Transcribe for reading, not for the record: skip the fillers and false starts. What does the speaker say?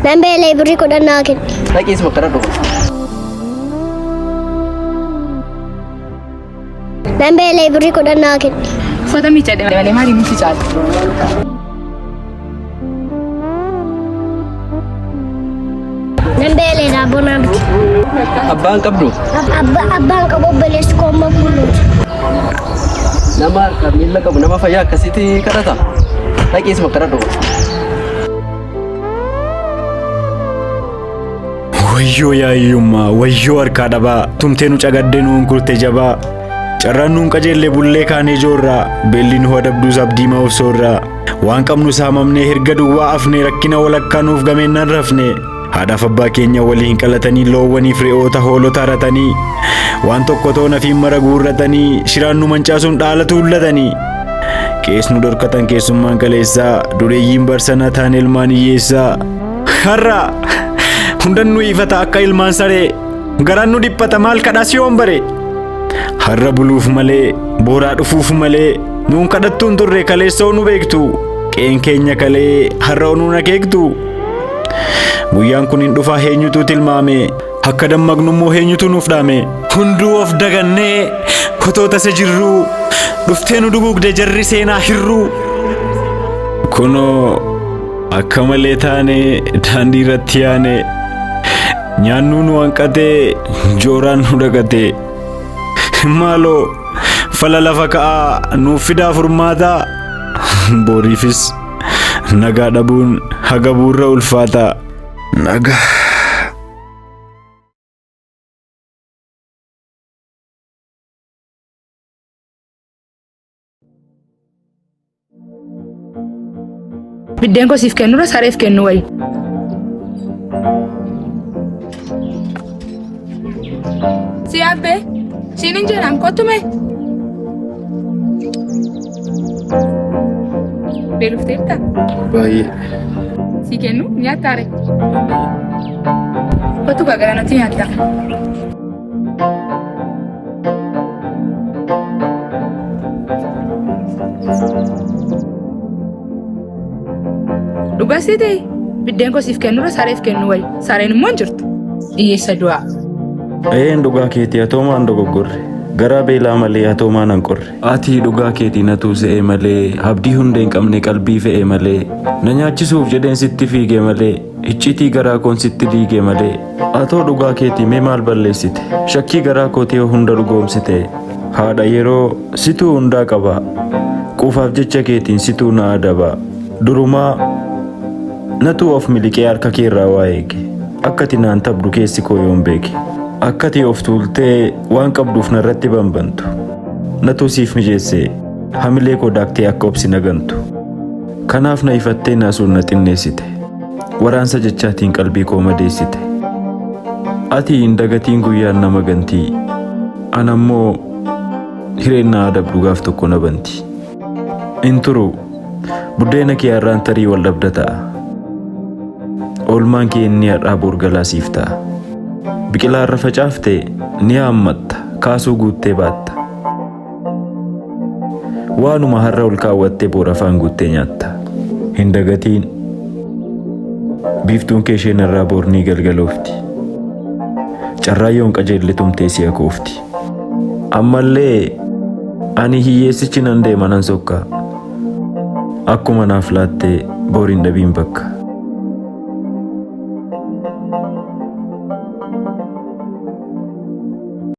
Nambeelee birrii kudhannaa kenna. Dhaqiis makkara dhufu. Nambeelee birrii kudhannaa kenna. Uffata miidhagina malee maaliif nuti caalti? Nambeelee daabboo naa biti. Abbaan qabdu. Abbaan qabu obboleessi koo amma buluuti. Nama harka miila qabu nama fayyaa akkasitti kadhata. Dhaqiis makkara dhufu. Wayyoo yaayyummaa wayyoo harkaa dhabaa tumtee nu cagaddee nuun kurte jabaa carraan nuun qajeellee bullee kaanee joorraa beelli nu hodhabduus abdiima of soorraa waan qabnu saamamnee herga duwwaa afnee rakkina walakkaa nuuf gameennaan rafne haadhaaf abbaa keenya waliin qalatanii loowwaniif re'oota hoolota haratanii waan tokko toona fi mara guurratanii shiraan nu mancaasuun dhaalatu ullatanii qees nu dhorkatan keessummaan kaleessaa dureeyyiin barsanaa taan ilmaan hiyyeessaa har'a hundan nu ifata akka ilmaan saree garaan nu dhiphata maal kadhaas yoon bare har'a buluuf malee booraa dhufuuf malee nuun kadhattuun turre kaleessoo nu beektu qeen keenya kalee har'a nuun akeektu guyyaan kun hin dhufaa eenyutu tilmaame akka dammaqnummoo eenyutu nuuf dhaame hunduu of dagannee kotoota isa jirruu dhuftee nu dugugde jarri seenaa hirruu kunoo akka malee taane daandii irratti yaane nyaannu nu hanqatee jooraan nu dhaqatee maaloo fala lafa ka'aa nuuf fidaa furmaataa booriifis nagaa dhabuun haga buurra ulfaataa nagaa. Biddeen koo siif kennu sareef kennu wayi. Si abbe, sinin jedham kottume. Beelufteerta? Baay'ee. Si kennu nyaattaare. Kottu gagara natti nyaatta. Dhugaasii ta'e biddeen koo siif kennu sareef kennu wayi. Sareen immoo hin jirtu. Hiyyeessa du'aa. Dhugaa keetii atoomaan dogoggorre garaa beelaa malee atoomaan hin qorre ati dhugaa keetii natu se'ee malee abdii hundee hin qabne qalbii fe'ee malee na nyaachisuuf jedheen sitti fiigee malee icciitii garaa koon sitti diigee malee atoo dhugaa keetii mee maal balleessite shakkii garaa kootii hunda dhugoomsite haadha yeroo situu hundaa qaba quufaaf jecha keetiin situu na adaba durumaa natu of miliqee harka keerraa waa eege akkati naan tabdu keessi koo yoon beeke akkati of tuultee waan qabduuf narratti banbantu natu siif mijeesse hamilee koo daaktee akka obsi nagantu kanaaf na ifattee naasuun na xinneessite waraansa jechaatiin qalbii koo madeessite ati hin dagatiin guyyaan nama gantii anammoo hireennaa adabdu gaaf tokko na banti in turu buddeena kee har'aan tarii wal dhabda ta'a oolmaan kee inni har'aa borgalaasiif ta'a biqilaa irra facaaftee ni haammatta kaasuu guuttee baatta waanuma har'a ol kaawwattee boora afaan guuttee nyaatta hin dagatiin biiftuun kee isheen irraa boornii galgaloofti carraayyoon qajeelle tumtee si'a koofti ammallee ani hiyyeessichi nan deema nan sokka akkuma naaf laattee booriin dhabiin bakka.